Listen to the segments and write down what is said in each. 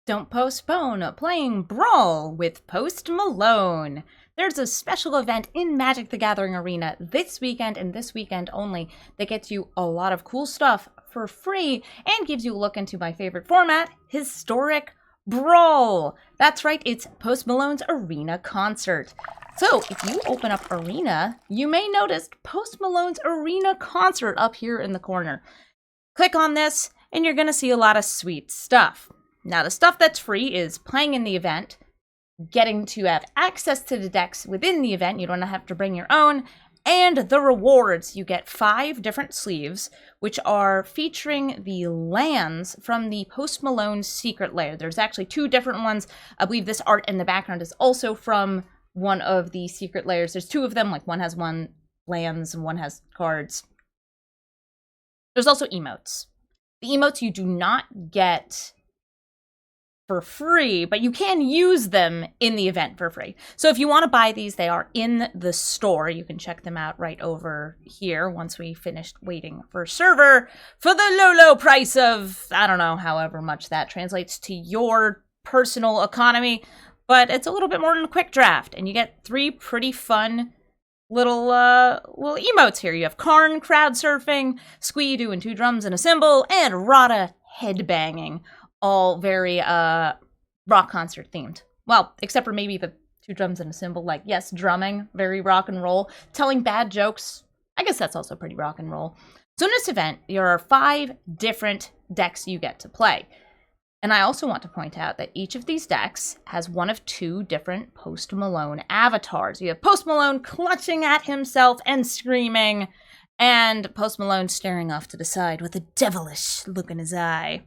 Don't postpone playing Brawl with Post Malone. There's a special event in Magic the Gathering Arena this weekend and this weekend only that gets you a lot of cool stuff for free and gives you a look into my favorite format, historic Brawl. That's right, it's Post Malone's Arena concert. So if you open up Arena, you may notice Post Malone's Arena concert up here in the corner. Click on this and you're going to see a lot of sweet stuff. Now, the stuff that's free is playing in the event, getting to have access to the decks within the event, you don't have to bring your own, and the rewards. You get 5 different sleeves, which are featuring the lands from the Post Malone secret lair. There's actually 2 different ones. I believe this art in the background is also from one of the secret lairs. There's 2 of them, like one has lands and one has cards. There's also emotes. The emotes you do not get for free, but you can use them in the event for free. So if you want to buy these, they are in the store. You can check them out right over here once we finished waiting for server for the low price of, I don't know, however much that translates to your personal economy, but it's a little bit more than a quick draft, and you get 3 pretty fun little emotes here. You have Karn crowd surfing, Squee doing 2 drums and a cymbal, and Rada headbanging. All very rock concert themed. Well, except for maybe the 2 drums and a cymbal. Like, yes, drumming, very rock and roll. Telling bad jokes, I guess that's also pretty rock and roll. So in this event, there are 5 different decks you get to play. And I also want to point out that each of these decks has one of 2 different Post Malone avatars. You have Post Malone clutching at himself and screaming, and Post Malone staring off to the side with a devilish look in his eye.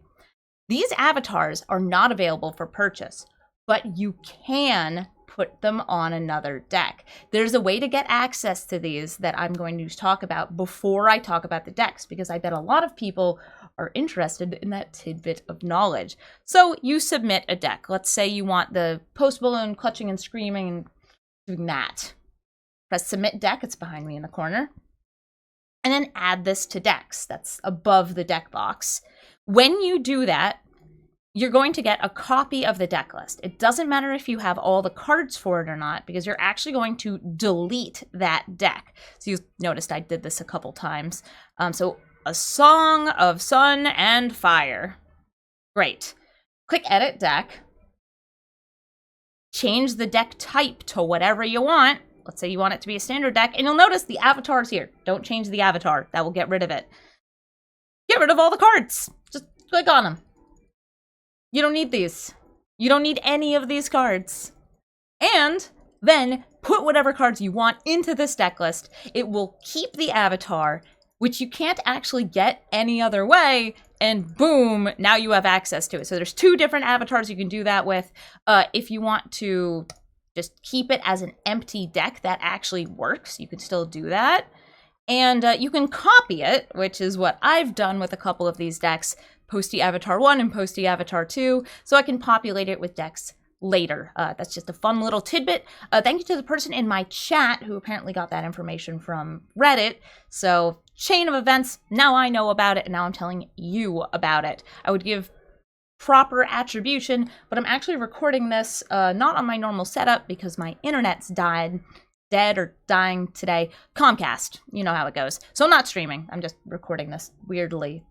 These avatars are not available for purchase, but you can put them on another deck. There's a way to get access to these that I'm going to talk about before I talk about the decks, because I bet a lot of people are interested in that tidbit of knowledge. So you submit a deck. Let's say you want the Post Malone clutching and screaming and doing that. Press submit deck, it's behind me in the corner. And then add this to decks. That's above the deck box. When you do that, you're going to get a copy of the deck list. It doesn't matter if you have all the cards for it or not, because you're actually going to delete that deck. So you noticed I did this a couple times. So a Song of Sun and Fire. Great. Click Edit Deck. Change the deck type to whatever you want. Let's say you want it to be a standard deck, and you'll notice the avatar is here. Don't change the avatar. That will get rid of it. Get rid of all the cards. Just click on them. You don't need these. You don't need any of these cards. And then put whatever cards you want into this deck list. It will keep the avatar, which you can't actually get any other way, and boom, now you have access to it. So there's 2 different avatars you can do that with. If you want to just keep it as an empty deck, that actually works. You can still do that. And you can copy it, which is what I've done with a couple of these decks, Posty Avatar 1 and Posty Avatar 2, so I can populate it with decks later. That's just a fun little tidbit. Thank you to the person in my chat who apparently got that information from Reddit. So, chain of events, now I know about it, and now I'm telling you about it. I would give proper attribution, but I'm actually recording this not on my normal setup because my internet's dead or dying today. Comcast, you know how it goes. So I'm not streaming. I'm just recording this weirdly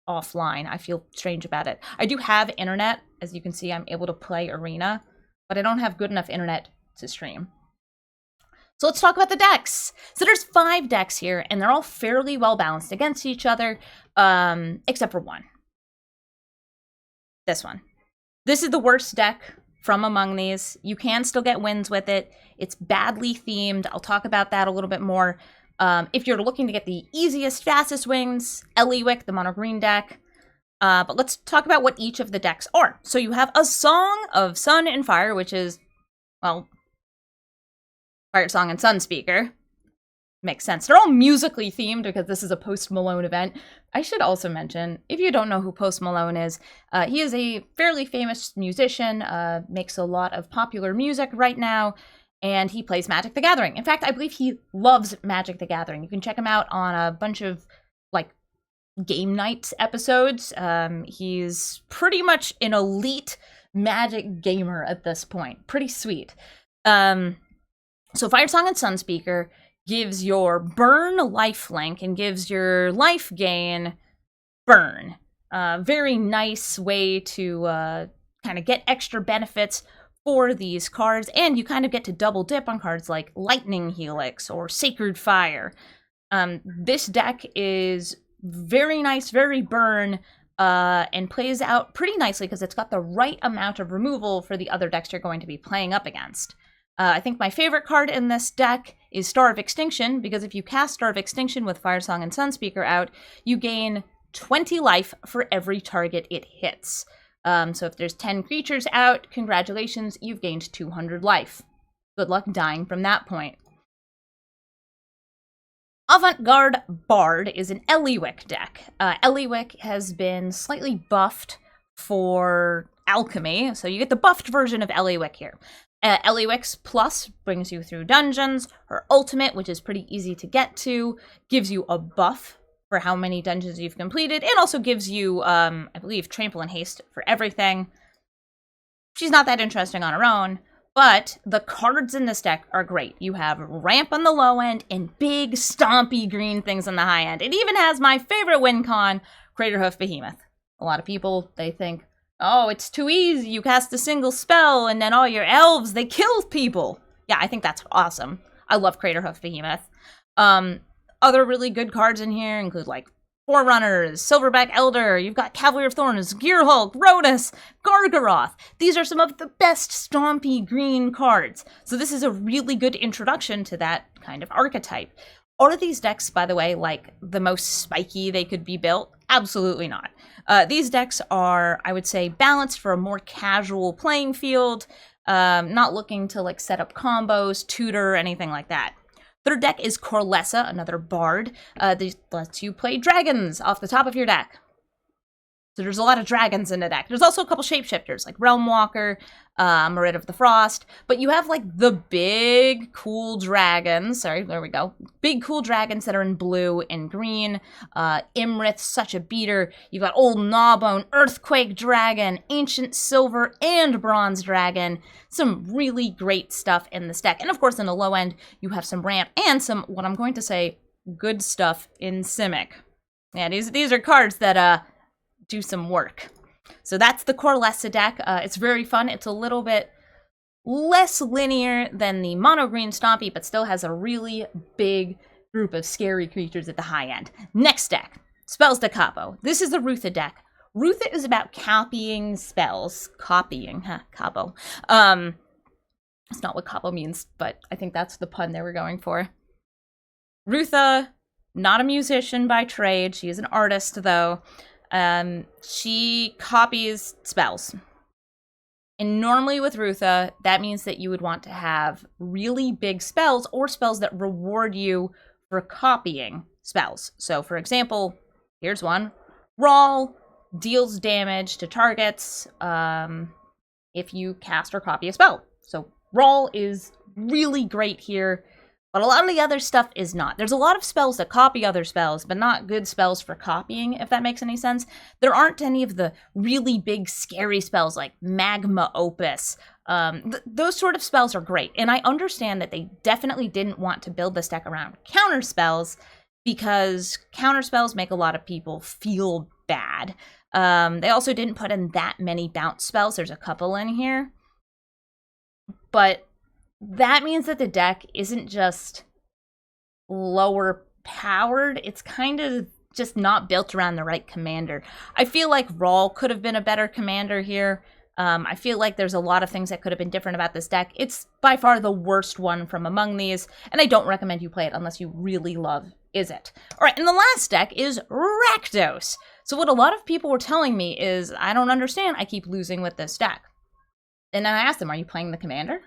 offline. I feel strange about it. I do have internet. As you can see, I'm able to play Arena, but I don't have good enough internet to stream. So let's talk about the decks. So there's 5 decks here, and they're all fairly well balanced against each other, except for one. This one. This is the worst deck from among these. You can still get wins with it. It's badly themed. I'll talk about that a little bit more. If you're looking to get the easiest, fastest wins, Ellie Wick, the mono green deck. But let's talk about what each of the decks are. So you have a Song of Sun and Fire, which is, well, Fire Song and Sun Speaker. Makes sense. They're all musically themed because this is a Post Malone event. I should also mention, if you don't know who Post Malone is, he is a fairly famous musician, makes a lot of popular music right now, and he plays Magic the Gathering. In fact, I believe he loves Magic the Gathering. You can check him out on a bunch of, like, game nights episodes. He's pretty much an elite Magic gamer at this point. Pretty sweet. So Firesong and Sunspeaker gives your burn lifelink and gives your life gain burn. Very nice way to kind of get extra benefits for these cards, and you kind of get to double dip on cards like Lightning Helix or Sacred Fire. This deck is very nice, very burn, and plays out pretty nicely because it's got the right amount of removal for the other decks you're going to be playing up against. I think my favorite card in this deck is Star of Extinction, because if you cast Star of Extinction with Firesong and Sunspeaker out, you gain 20 life for every target it hits. So if there's 10 creatures out, congratulations, you've gained 200 life. Good luck dying from that point. Avant-Garde Bard is an Ellie Wick deck. Ellie Wick has been slightly buffed for alchemy, so you get the buffed version of Ellie Wick here. Ellie Wick's Plus brings you through dungeons. Her ultimate, which is pretty easy to get to, gives you a buff for how many dungeons you've completed, and also gives you, I believe, Trample and Haste for everything. She's not that interesting on her own, but the cards in this deck are great. You have Ramp on the low end and big, stompy green things on the high end. It even has my favorite win con, Craterhoof Behemoth. A lot of people, they think, oh, it's too easy. You cast a single spell, and then all your elves, they kill people. Yeah, I think that's awesome. I love Craterhoof Behemoth. Other really good cards in here include, like, Forerunners, Silverback Elder, you've got Cavalier of Thorns, Gearhulk, Rodus, Gargaroth. These are some of the best stompy green cards. So this is a really good introduction to that kind of archetype. Are these decks, by the way, like the most spiky they could be built? Absolutely not. These decks are, I would say, balanced for a more casual playing field, not looking to like set up combos, tutor, anything like that. Third deck is Corlessa, another bard. This lets you play dragons off the top of your deck. So there's a lot of dragons in the deck. There's also a couple shapeshifters, like Realm Walker, Merit of the Frost. But you have, like, the big, cool dragons. Sorry, there we go. Big, cool dragons that are in blue and green. Imrith, such a beater. You've got Old Gnawbone, Earthquake Dragon, Ancient Silver, and Bronze Dragon. Some really great stuff in this deck. And, of course, in the low end, you have some ramp and some, what I'm going to say, good stuff in Simic. Yeah, these are cards that, do some work. So that's the Corlessa deck. It's very fun. It's a little bit less linear than the mono green Stompy, but still has a really big group of scary creatures at the high end. Next deck, Spells de Capo. This is the Rutha deck. Rutha is about copying spells. Copying, Capo. It's not what Capo means, but I think that's the pun they were going for. Rutha, not a musician by trade. She is an artist, though. She copies spells. And normally with Rutha, that means that you would want to have really big spells or spells that reward you for copying spells. So, for example, here's one. Brawl deals damage to targets if you cast or copy a spell. So, Brawl is really great here. But a lot of the other stuff is not. There's a lot of spells that copy other spells, but not good spells for copying, if that makes any sense. There aren't any of the really big, scary spells like Magma Opus. Those sort of spells are great. And I understand that they definitely didn't want to build this deck around counter spells because counter spells make a lot of people feel bad. They also didn't put in that many bounce spells. There's a couple in here. But that means that the deck isn't just lower powered, it's kind of just not built around the right commander. I feel like Brawl could have been a better commander here. I feel like there's a lot of things that could have been different about this deck. It's by far the worst one from among these, and I don't recommend you play it unless you really love Izzet. Alright, and the last deck is Rakdos. So what a lot of people were telling me is, I don't understand, I keep losing with this deck. And then I asked them, are you playing the commander?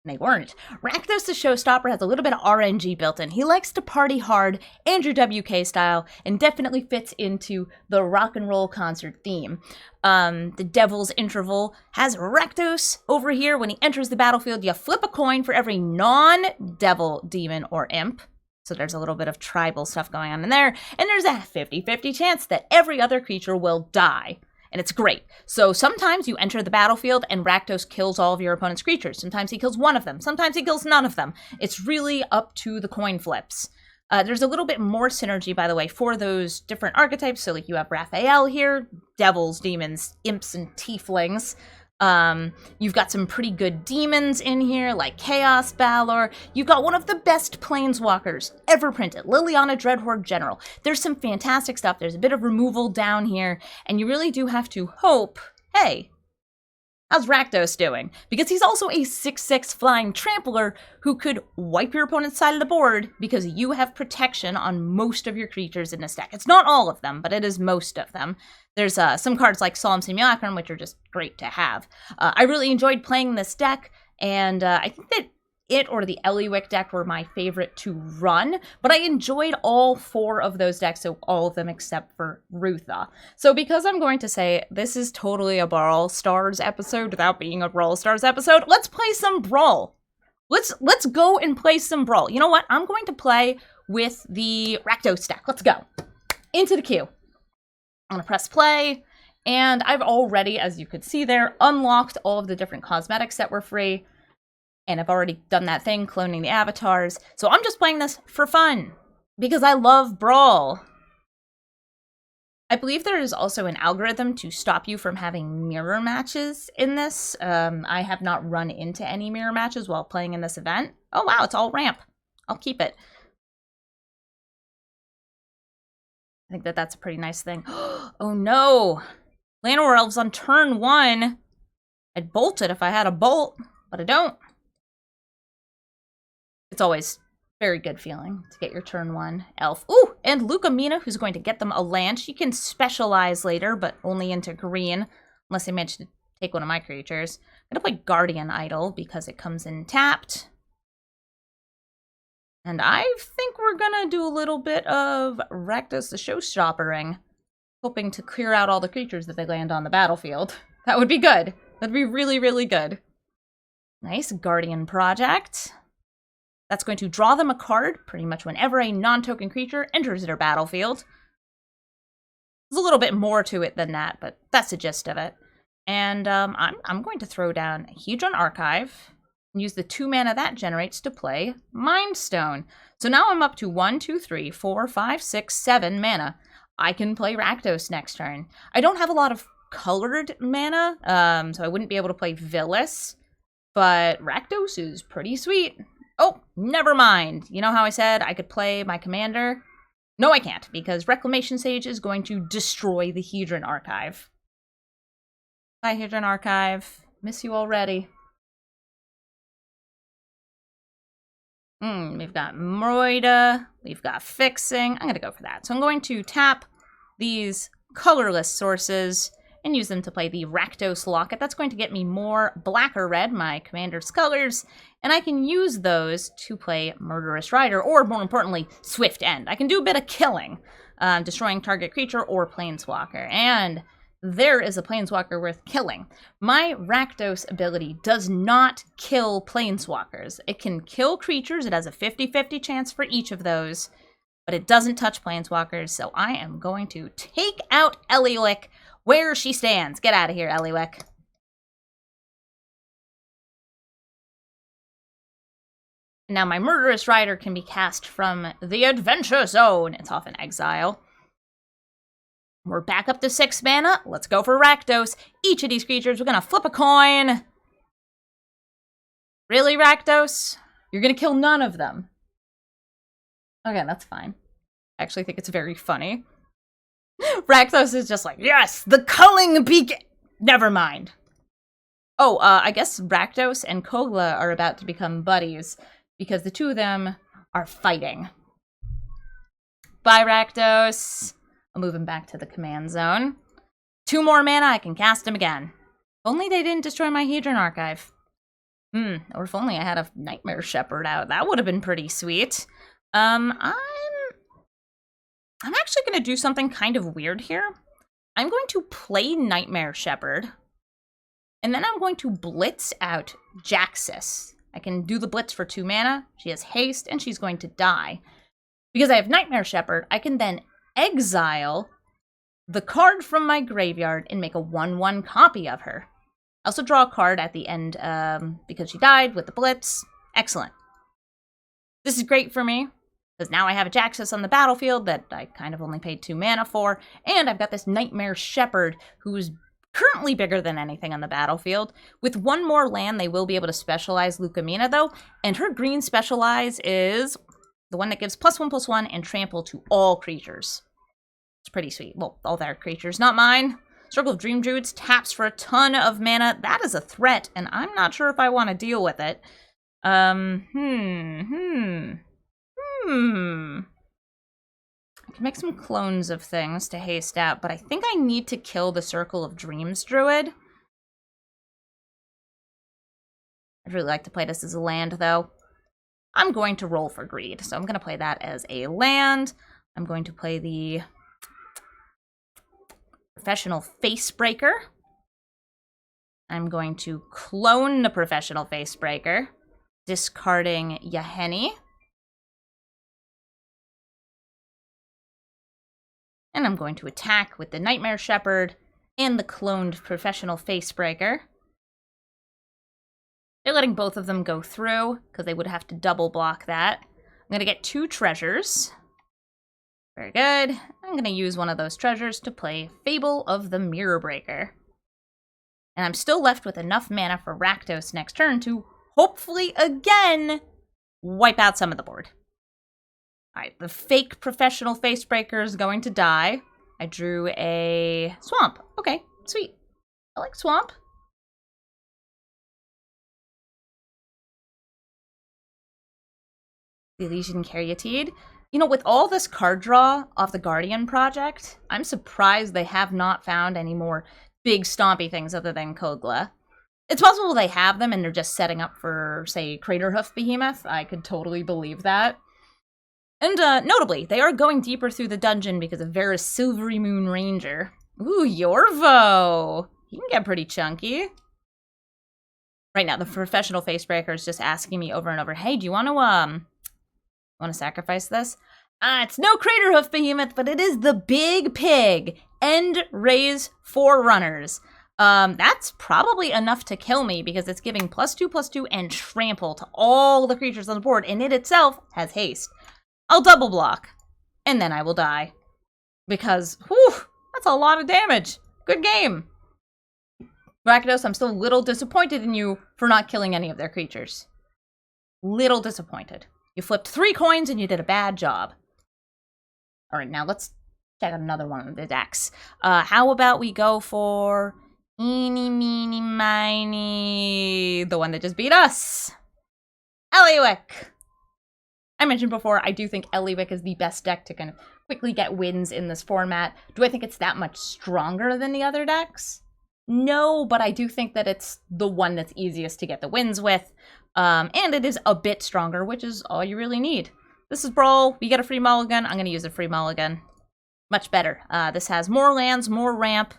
They weren't. Rakdos the Showstopper has a little bit of RNG built in. He likes to party hard, Andrew WK style, and definitely fits into the rock and roll concert theme. The Devil's Interval has Rakdos over here. When he enters the battlefield, you flip a coin for every non-devil, demon, or imp. So there's a little bit of tribal stuff going on in there. And there's a 50-50 chance that every other creature will die. And it's great. So sometimes you enter the battlefield and Rakdos kills all of your opponent's creatures. Sometimes he kills one of them. Sometimes he kills none of them. It's really up to the coin flips. There's a little bit more synergy, by the way, for those different archetypes. So like you have Raphael here, devils, demons, imps, and tieflings. You've got some pretty good demons in here, like Chaos Valor. You've got one of the best planeswalkers ever printed, Liliana Dreadhorde General. There's some fantastic stuff. There's a bit of removal down here, and you really do have to hope, hey, how's Rakdos doing? Because he's also a 6/6 flying trampler who could wipe your opponent's side of the board because you have protection on most of your creatures in this deck. It's not all of them, but it is most of them. There's some cards like Solemn Simulacrum, which are just great to have. I really enjoyed playing this deck, and I think that it or the Ellie Wick deck were my favorite to run, but I enjoyed all 4 of those decks, so all of them except for Rutha. So because I'm going to say this is totally a Brawl Stars episode without being a Brawl Stars episode, let's play some Brawl. Let's go and play some Brawl. You know what? I'm going to play with the Rakdos deck. Let's go. Into the queue. I'm going to press play, and I've already, as you could see there, unlocked all of the different cosmetics that were free. And I've already done that thing, cloning the avatars. So I'm just playing this for fun, because I love Brawl. I believe there is also an algorithm to stop you from having mirror matches in this. I have not run into any mirror matches while playing in this event. Oh wow, it's all ramp. I'll keep it. I think that that's a pretty nice thing. Oh no! Llanowar Elves on turn 1. I'd bolt it if I had a bolt, but I don't. It's always very good feeling to get your turn 1 elf. Ooh, and Lucamina, who's going to get them a land. She can specialize later, but only into green, unless they manage to take one of my creatures. I'm going to play Guardian Idol because it comes in tapped. And I think we're going to do a little bit of Rakdos the Showstoppering, hoping to clear out all the creatures that they land on the battlefield. That would be good. That'd be really, really good. Nice Guardian Project. That's going to draw them a card pretty much whenever a non-token creature enters their battlefield. There's a little bit more to it than that, but that's the gist of it. And I'm going to throw down Hedron Archive and use the 2 mana that generates to play Mind Stone. So now I'm up to 1, 2, 3, 4, 5, 6, 7 mana. I can play Rakdos next turn. I don't have a lot of colored mana, so I wouldn't be able to play Villas, but Rakdos is pretty sweet. Oh, never mind. You know how I said I could play my commander? No, I can't, because Reclamation Sage is going to destroy the Hedron Archive. Bye, Hedron Archive. Miss you already. We've got Mroida. We've got Fixing. I'm going to go for that. So I'm going to tap these colorless sources and use them to play the Rakdos Locket. That's going to get me more black or red, my commander's colors, and I can use those to play Murderous Rider, or more importantly, Swift End. I can do a bit of killing, destroying target creature or planeswalker, and there is a planeswalker worth killing. My Rakdos ability does not kill planeswalkers. It can kill creatures. It has a 50-50 chance for each of those, but it doesn't touch planeswalkers, so I am going to take out Ellie Wick where she stands. Get out of here, Ellie Wick. Now my Murderous Rider can be cast from the Adventure Zone. It's off in exile. We're back up to 6 mana. Let's go for Rakdos. Each of these creatures, we're going to flip a coin. Really, Rakdos? You're going to kill none of them. Okay, that's fine. I actually think it's very funny. Rakdos is just like, yes, the culling beacon. Never mind. Oh, I guess Rakdos and Kogla are about to become buddies because the two of them are fighting. Bye, Rakdos. I'll move him back to the command zone. 2 more mana, I can cast him again. If only they didn't destroy my Hedron Archive. Or if only I had a Nightmare Shepherd out. That would have been pretty sweet. I'm actually going to do something kind of weird here. I'm going to play Nightmare Shepherd, and then I'm going to blitz out Jaxis. I can do the blitz for 2 mana. She has haste, and she's going to die. Because I have Nightmare Shepherd, I can then exile the card from my graveyard and make a 1/1 copy of her. I also draw a card at the end because she died with the Blitz. Excellent. This is great for me, because now I have a Jaxus on the battlefield that I kind of only paid 2 mana for, and I've got this Nightmare Shepherd who's currently bigger than anything on the battlefield. With 1 more land, they will be able to specialize Lucamina, though, and her green specialize is the one that gives +1/+1 and trample to all creatures. It's pretty sweet. Well, all their creatures, not mine. Circle of Dream Druids taps for a ton of mana. That is a threat, and I'm not sure if I want to deal with it. I can make some clones of things to haste out, but I think I need to kill the Circle of Dreams Druid. I'd really like to play this as a land, though. I'm going to roll for greed, so I'm going to play that as a land. I'm going to play the Professional Facebreaker. I'm going to clone the Professional Facebreaker, discarding Yahenni. And I'm going to attack with the Nightmare Shepherd and the cloned Professional Facebreaker. They're letting both of them go through, because they would have to double block that. I'm going to get 2 treasures. Very good. I'm going to use one of those treasures to play Fable of the Mirror Breaker. And I'm still left with enough mana for Rakdos next turn to, hopefully again, wipe out some of the board. Alright, the fake Professional Facebreaker is going to die. I drew a Swamp. Okay, sweet. I like Swamp. The Elysian Caryatide. You know, with all this card draw off the Guardian project, I'm surprised they have not found any more big stompy things other than Kogla. It's possible they have them and they're just setting up for, say, Craterhoof Behemoth. I could totally believe that. And notably, they are going deeper through the dungeon because of Vera's Silvery Moon Ranger. Ooh, Yorvo! He can get pretty chunky. Right now, the Professional Facebreaker is just asking me over and over, hey, do you want to sacrifice this? It's no Craterhoof Behemoth, but it is the Big Pig. End raise 4 runners. That's probably enough to kill me because it's giving +2/+2 and trample to all the creatures on the board, and it itself has haste. I'll double block, and then I will die. Because, whew, that's a lot of damage. Good game. Rakdos, I'm still a little disappointed in you for not killing any of their creatures. Little disappointed. You flipped 3 coins and you did a bad job. Alright, now let's check out another one of the decks. How about we go for eeny, meeny, miny, the one that just beat us. Ellie Wick. I mentioned before, I do think Ellie Wick is the best deck to kind of quickly get wins in this format. Do I think it's that much stronger than the other decks? No, but I do think that it's the one that's easiest to get the wins with. And it is a bit stronger, which is all you really need. This is Brawl. We get a free mulligan. I'm going to use a free mulligan. Much better. This has more lands, more ramp,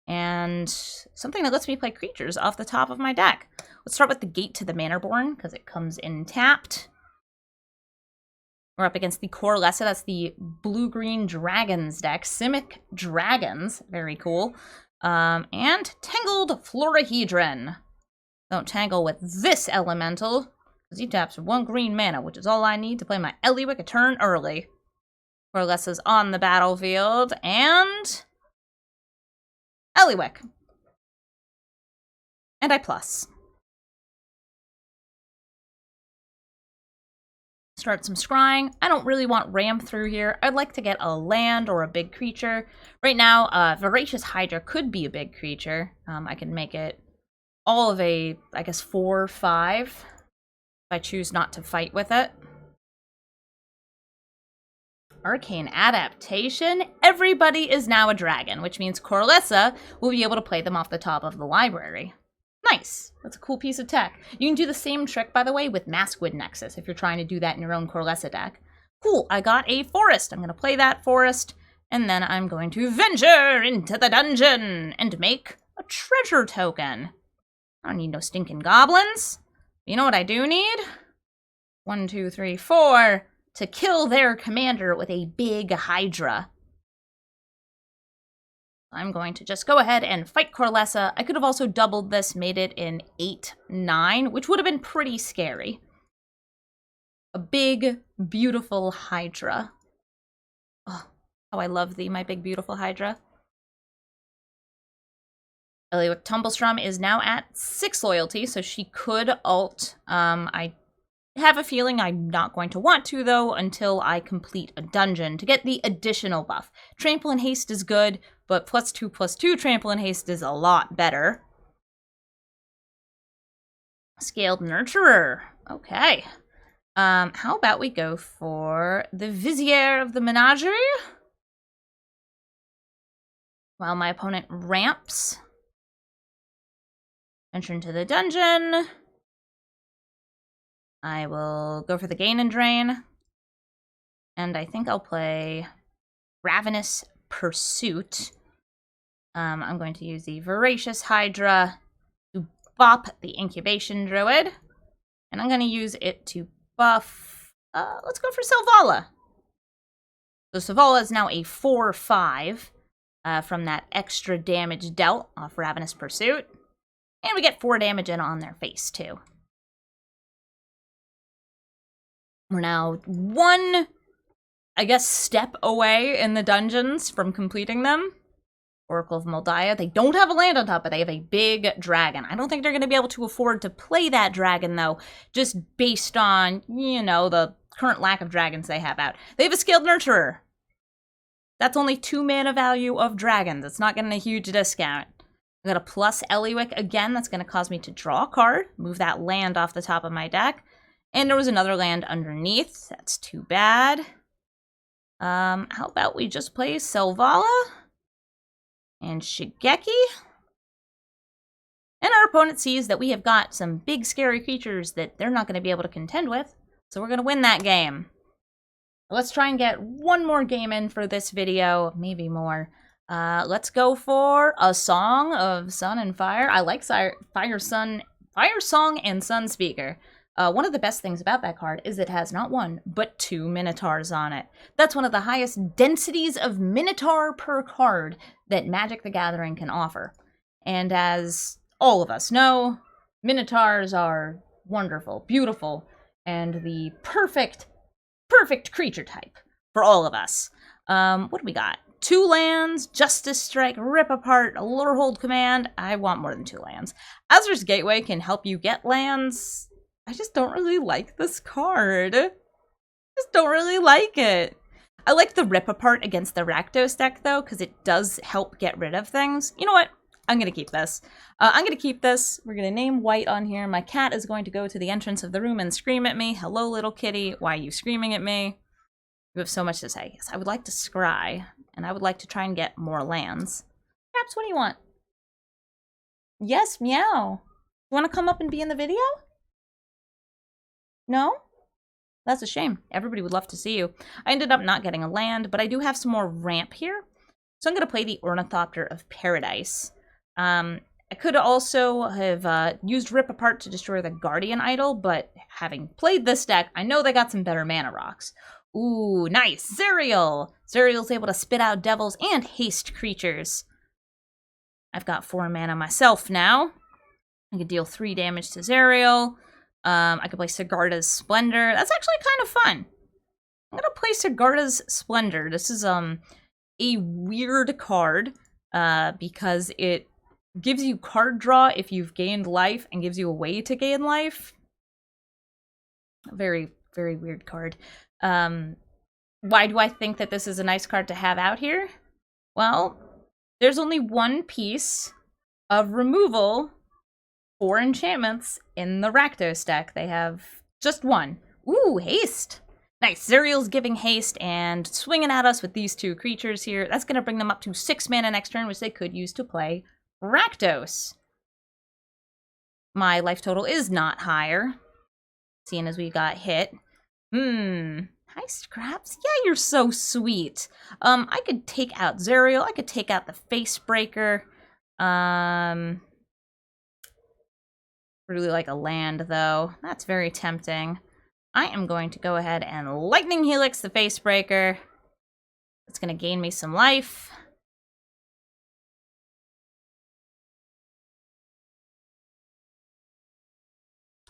and something that lets me play creatures off the top of my deck. Let's start with the Gate to the Manorborn, because it comes in tapped. We're up against the Corlessa. That's the blue-green dragons deck. Simic Dragons. Very cool. And Tangled Florahedron. Don't tangle with this elemental, because he taps for 1 green mana, which is all I need to play my Ellie Wick a turn early. Corlessa's on the battlefield, and Ellie Wick. And I plus. Start some scrying. I don't really want ramp through here. I'd like to get a land or a big creature. Right now, Voracious Hydra could be a big creature. I can make it all of a, I guess, 4/5 if I choose not to fight with it. Arcane Adaptation. Everybody is now a dragon, which means Corlessa will be able to play them off the top of the library. Nice. That's a cool piece of tech. You can do the same trick, by the way, with Maskwood Nexus if you're trying to do that in your own Corlessa deck. Cool, I got a forest. I'm going to play that forest, and then I'm going to venture into the dungeon and make a treasure token. I don't need no stinking goblins. You know what I do need? 1, 2, 3, 4. to kill their commander with a big Hydra. I'm going to just go ahead and fight Corlessa. I could have also doubled this, made it an 8-9, which would have been pretty scary. A big, beautiful Hydra. Oh, how I love thee, my big, beautiful Hydra. Ellie Wick Tumblestrom is now at 6 loyalty, so she could ult. I have a feeling I'm not going to want to, though, until I complete a dungeon to get the additional buff. Trample and Haste is good, but +2/+2 Trample and Haste is a lot better. Scaled Nurturer. Okay. How about we go for the Vizier of the Menagerie? While my opponent ramps. Enter into the dungeon. I will go for the Gain and Drain. And I think I'll play Ravenous Pursuit. I'm going to use the Voracious Hydra to bop the Incubation Druid. And I'm going to use it to buff... let's go for Selvala. So Selvala is now a 4/5 from that extra damage dealt off Ravenous Pursuit. And we get 4 damage in on their face, too. We're now 1, I guess, step away in the dungeons from completing them. Oracle of Moldiah. They don't have a land on top, but they have a big dragon. I don't think they're going to be able to afford to play that dragon, though, just based on, you know, the current lack of dragons they have out. They have a Scaled Nurturer. That's only 2 mana value of dragons. It's not getting a huge discount. I got a plus Ellie Wick again. That's going to cause me to draw a card, move that land off the top of my deck. And there was another land underneath. That's too bad. How about we just play Selvala and Shigeki? And our opponent sees that we have got some big scary creatures that they're not going to be able to contend with. So we're going to win that game. Let's try and get one more game in for this video, maybe more. Let's go for a Song of Sun and Fire. I like Fire Song and Sun Speaker. One of the best things about that card is it has not 1, but 2 Minotaurs on it. That's one of the highest densities of Minotaur per card that Magic the Gathering can offer. And as all of us know, Minotaurs are wonderful, beautiful, and the perfect creature type for all of us. What do we got? 2 lands, Justice Strike, Rip Apart, a Lure Hold Command. I want more than 2 lands. Azur's Gateway can help you get lands. I just don't really like this card. Just don't really like it. I like the Rip Apart against the Rakdos deck, though, because it does help get rid of things. You know what? I'm going to keep this. I'm going to keep this. We're going to name White on here. My cat is going to go to the entrance of the room and scream at me. Hello, little kitty. Why are you screaming at me? You have so much to say. Yes, I would like to scry, and I would like to try and get more lands. Perhaps, what do you want? Yes, meow. You want to come up and be in the video? No? That's a shame. Everybody would love to see you. I ended up not getting a land, but I do have some more ramp here. So I'm going to play the Ornithopter of Paradise. I could also have used Rip Apart to destroy the Guardian Idol, but having played this deck, I know they got some better mana rocks. Ooh, nice! Zerial! Zerial's able to spit out devils and haste creatures. I've got 4 mana myself now. I could deal 3 damage to Zerial. I could play Sigarda's Splendor. That's actually kind of fun. I'm gonna play Sigarda's Splendor. This is a weird card because it gives you card draw if you've gained life and gives you a way to gain life. Very, very weird card. Why do I think that this is a nice card to have out here? Well, there's only 1 piece of removal for enchantments in the Rakdos deck. They have just 1. Ooh, haste! Nice. Zerial's giving haste and swinging at us with these 2 creatures here. That's going to bring them up to 6 mana next turn, which they could use to play Rakdos. My life total is not higher, seeing as we got hit. Hi, Scraps. Yeah, you're so sweet. I could take out Zerial. I could take out the Facebreaker. Really like a land, though. That's very tempting. I am going to go ahead and Lightning Helix the Face Breaker. It's going to gain me some life.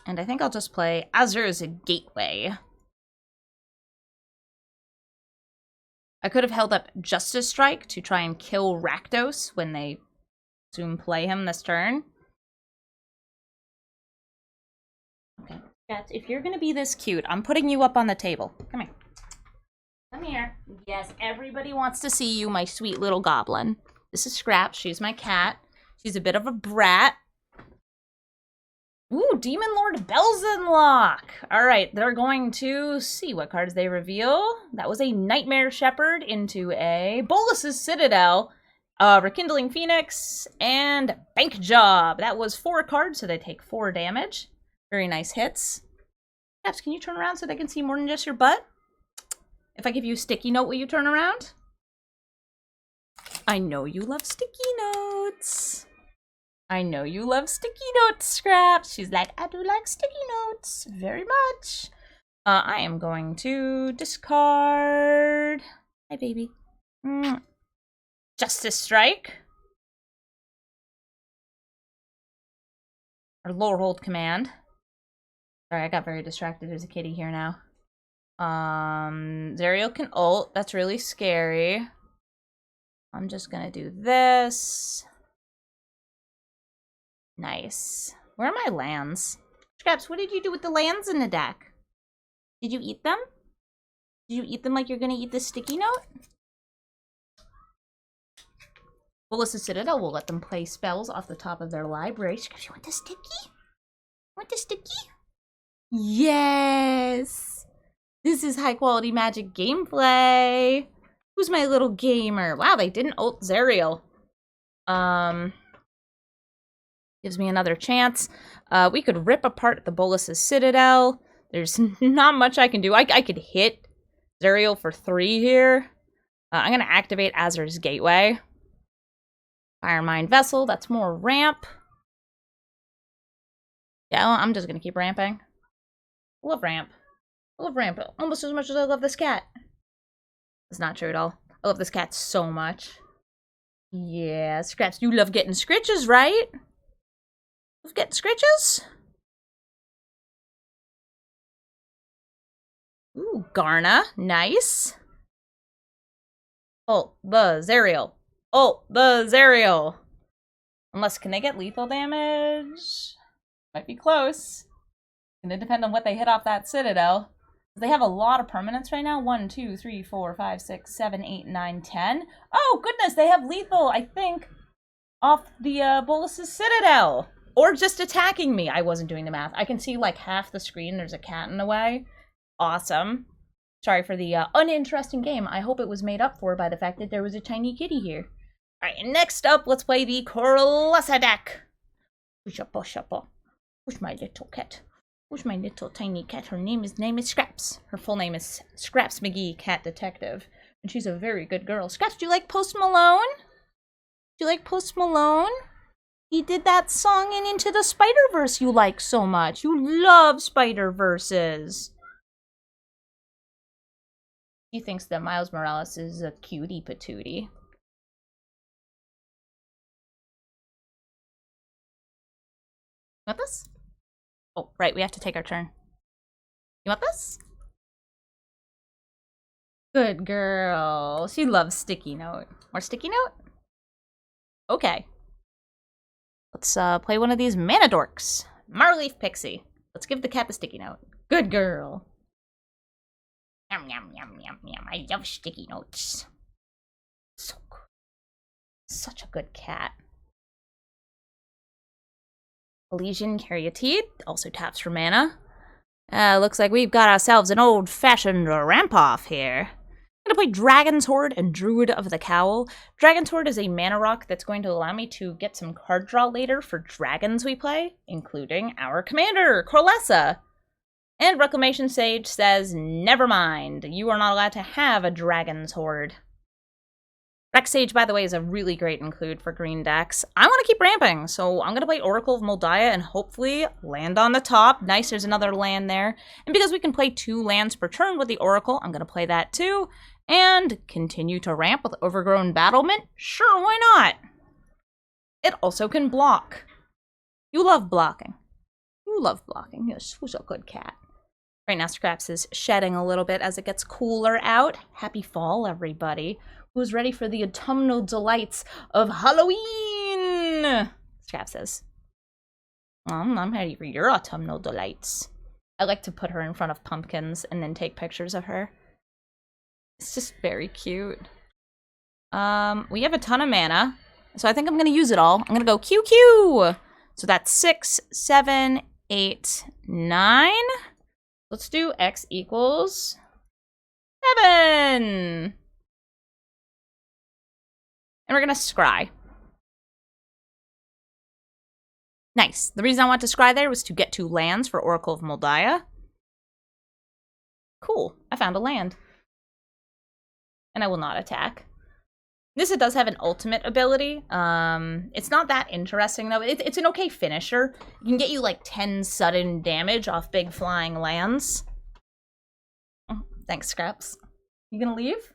And I think I'll just play Azur's Gateway. I could have held up Justice Strike to try and kill Rakdos when they soon play him this turn. Okay, cats, if you're gonna be this cute, I'm putting you up on the table. Come here. Come here. Yes, everybody wants to see you, my sweet little goblin. This is Scraps. She's my cat. She's a bit of a brat. Ooh, Demon Lord Belzenlock! Alright, they're going to see what cards they reveal. That was a Nightmare Shepherd into a Bolus's Citadel, Rekindling Phoenix, and Bank Job. That was 4 cards, so they take 4 damage. Very nice hits. Caps, can you turn around so they can see more than just your butt? If I give you a sticky note, will you turn around? I know you love sticky notes. I know you love sticky notes, Scraps. She's like, I do like sticky notes very much. I am going to discard. Hi, baby. Justice Strike. Or Lower Hold Command. Sorry, I got very distracted. There's a kitty here now. Zerial can ult. That's really scary. I'm just gonna do this. Nice. Where are my lands? Scraps, what did you do with the lands in the deck? Did you eat them? Did you eat them like you're gonna eat the sticky note? Bolus's Citadel will let them play spells off the top of their library. Scraps, you want the sticky? Want the sticky? Yes! This is high quality Magic gameplay. Who's my little gamer? Wow, they didn't ult Zerial. Gives me another chance. We could rip apart the Bolus's Citadel. There's not much I can do. I could hit Zerial for 3 here. I'm going to activate Azur's Gateway. Firemind Vessel, that's more ramp. Yeah, I'm just going to keep ramping. I love ramp. I love ramp almost as much as I love this cat. That's not true at all. I love this cat so much. Yeah, Scraps, you love getting scritches, right? Love getting scritches? Ooh, Garna, nice. Ult the Zerial. Ult the Zerial. Unless, can they get lethal damage? Might be close. Gonna depend on what they hit off that Citadel. They have a lot of permanents right now. 1, 2, 3, 4, 5, 6, 7, 8, 9, 10. Oh, goodness, they have lethal, I think, off the Bolus's Citadel. Or just attacking me. I wasn't doing the math. I can see, like, half the screen. There's a cat in the way. Awesome. Sorry for the uninteresting game. I hope it was made up for by the fact that there was a tiny kitty here. Alright, next up, let's play the Corlessa deck. Push my little cat. Who's my little tiny cat? Her name is Scraps. Her full name is Scraps McGee, Cat Detective. And she's a very good girl. Scraps, do you like Post Malone? Do you like Post Malone? He did that song in Into the Spider-Verse you like so much. You love Spider-Verses. He thinks that Miles Morales is a cutie patootie. Want this? Oh, right, we have to take our turn. You want this? Good girl. She loves sticky note. More sticky note? Okay. Let's play one of these mana dorks. Marleaf Pixie. Let's give the cat the sticky note. Good girl. Yum, yum, yum, yum, yum. I love sticky notes. So good. Such a good cat. Elysian Caryatid also taps for mana. Looks like we've got ourselves an old-fashioned ramp-off here. I'm gonna play Dragon's Horde and Druid of the Cowl. Dragon's Horde is a mana rock that's going to allow me to get some card draw later for dragons we play, including our commander, Corlessa. And Reclamation Sage says, never mind, you are not allowed to have a Dragon's Horde. Rex Sage, by the way, is a really great include for green decks. I want to keep ramping, so I'm going to play Oracle of Moldiah and hopefully land on the top. Nice, there's another land there. And because we can play 2 lands per turn with the Oracle, I'm going to play that too. And continue to ramp with Overgrown Battlement? Sure, why not? It also can block. You love blocking. You love blocking. Yes, who's a good cat? Right now, Scraps is shedding a little bit as it gets cooler out. Happy fall, everybody. Who's ready for the autumnal delights of Halloween? Scraps says. I'm ready for your autumnal delights. I like to put her in front of pumpkins and then take pictures of her. It's just very cute. We have a ton of mana, so I think I'm going to use it all. I'm going to go QQ. So that's 6, 7, 8, 9. Let's do X equals 7. And we're going to scry. Nice. The reason I want to scry there was to get 2 lands for Oracle of Moldiah. Cool. I found a land. And I will not attack. Nissa does have an ultimate ability. It's not that interesting, though. It's an okay finisher. It can get you, like, 10 sudden damage off big flying lands. Oh, thanks, Scraps. You gonna leave?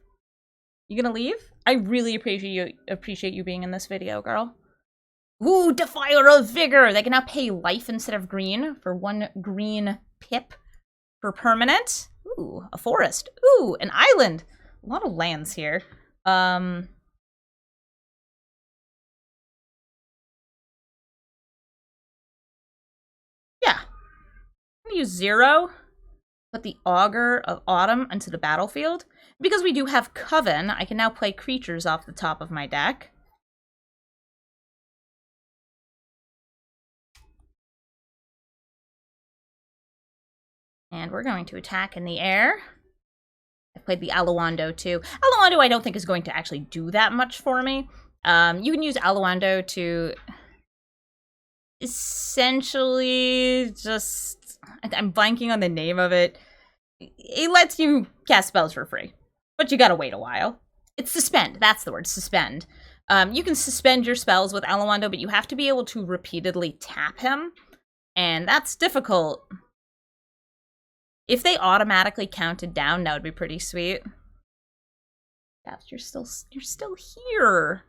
You gonna leave? I really appreciate you being in this video, girl. Ooh, Defiler of Vigor! They can now pay life instead of green for 1 green pip per permanent. Ooh, a forest. Ooh, an island. A lot of lands here. Yeah. I'm gonna use 0. Put the Augur of Autumn into the battlefield. Because we do have Coven, I can now play creatures off the top of my deck. And we're going to attack in the air. I played the Alawando too. Alawando I don't think is going to actually do that much for me. You can use Alawando to essentially just... I'm blanking on the name of it. It lets you cast spells for free. But you gotta wait a while. It's suspend. That's the word, suspend. You can suspend your spells with Alawando, but you have to be able to repeatedly tap him. And that's difficult. If they automatically counted down, that would be pretty sweet. Caps, you're still here.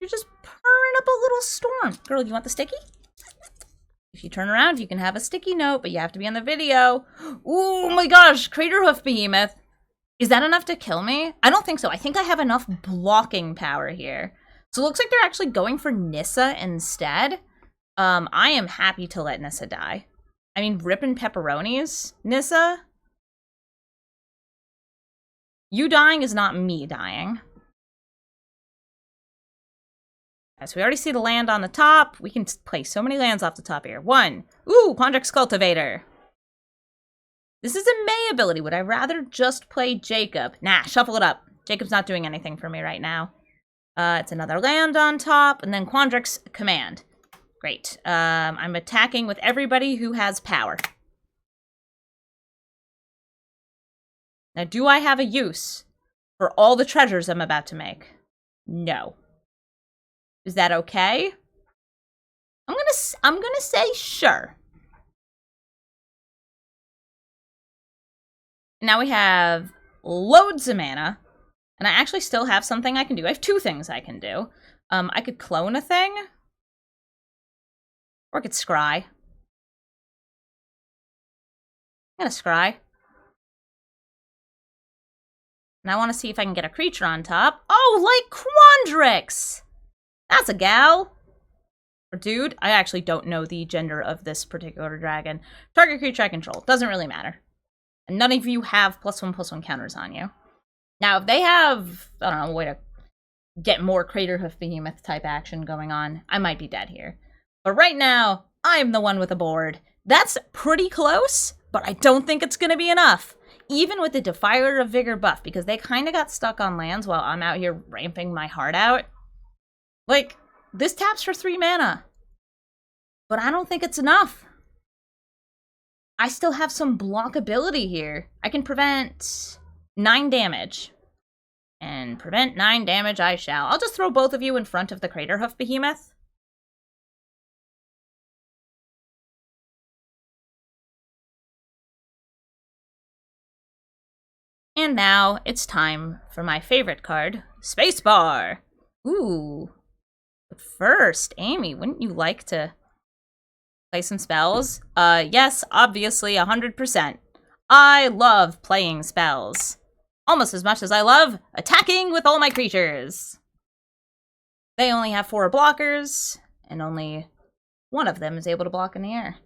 You're just purring up a little storm. Girl, you want the sticky? If you turn around, you can have a sticky note, but you have to be on the video. Oh my gosh, Craterhoof Behemoth. Is that enough to kill me? I don't think so. I think I have enough blocking power here. So it looks like they're actually going for Nissa instead. I am happy to let Nissa die. I mean, ripping pepperonis, Nissa? You dying is not me dying. So we already see the land on the top. We can play so many lands off the top here. 1. Ooh, Quandrix Cultivator. This is a May ability. Would I rather just play Jacob? Nah, shuffle it up. Jacob's not doing anything for me right now. It's another land on top, and then Quandrix Command. Great. I'm attacking with everybody who has power. Now, do I have a use for all the treasures I'm about to make? No. Is that okay? I'm gonna say sure. Now we have loads of mana, and I actually still have something I can do. I have 2 things I can do. I could clone a thing, or I could scry. I'm gonna scry. And I want to see if I can get a creature on top. Oh, like Quandrix! That's a gal. Or dude. I actually don't know the gender of this particular dragon. Target creature I control. Doesn't really matter. And none of you have +1/+1 counters on you. Now, if they have, I don't know, a way to get more Craterhoof Behemoth type action going on, I might be dead here. But right now, I'm the one with a board. That's pretty close, but I don't think it's going to be enough. Even with the Defiler of Vigor buff, because they kind of got stuck on lands while I'm out here ramping my heart out. Like, this taps for 3 mana. But I don't think it's enough. I still have some blockability here. I can prevent 9 damage. And prevent 9 damage I shall. I'll just throw both of you in front of the Craterhoof Behemoth. And now it's time for my favorite card, Spacebar. Ooh. But first, Amy, wouldn't you like to play some spells? Yes, obviously, 100%. I love playing spells. Almost as much as I love attacking with all my creatures. They only have 4 blockers, and only one of them is able to block in the air.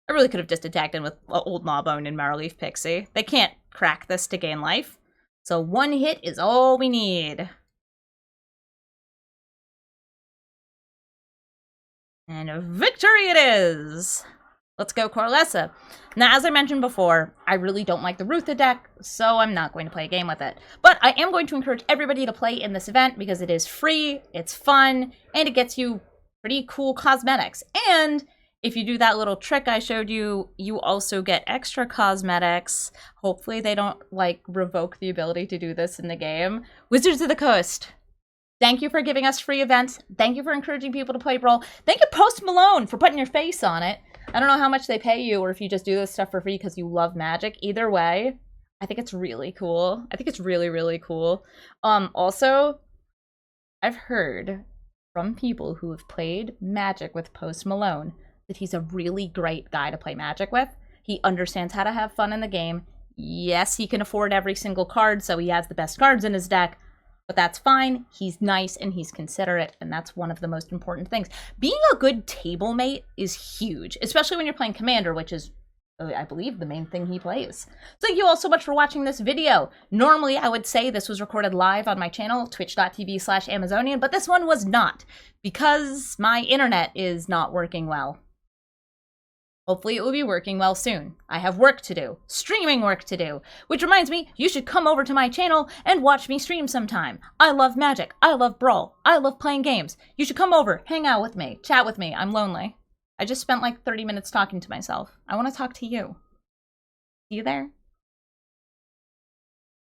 I really could have just attacked in with Old Gnawbone and Marrowleaf Pixie. They can't crack this to gain life. So 1 hit is all we need. And a victory it is! Let's go Corlessa. Now, as I mentioned before, I really don't like the Rutha deck, so I'm not going to play a game with it. But I am going to encourage everybody to play in this event because it is free, it's fun, and it gets you pretty cool cosmetics. And if you do that little trick I showed you, you also get extra cosmetics. Hopefully they don't, like, revoke the ability to do this in the game. Wizards of the Coast, thank you for giving us free events. Thank you for encouraging people to play Brawl. Thank you, Post Malone, for putting your face on it. I don't know how much they pay you or if you just do this stuff for free because you love Magic. Either way, I think it's really cool. I think it's really, really cool. Also, I've heard from people who have played Magic with Post Malone that he's a really great guy to play Magic with. He understands how to have fun in the game. Yes, he can afford every single card, so he has the best cards in his deck. But that's fine. He's nice and he's considerate, and that's one of the most important things. Being a good table mate is huge, especially when you're playing Commander, which is, I believe, the main thing he plays. Thank you all so much for watching this video. Normally, I would say this was recorded live on my channel, twitch.tv/Amazonian, but this one was not, because my internet is not working well. Hopefully it will be working well soon. I have work to do, streaming work to do, which reminds me, you should come over to my channel and watch me stream sometime. I love Magic, I love Brawl, I love playing games. You should come over, hang out with me, chat with me, I'm lonely. I just spent like 30 minutes talking to myself. I want to talk to you. See you there?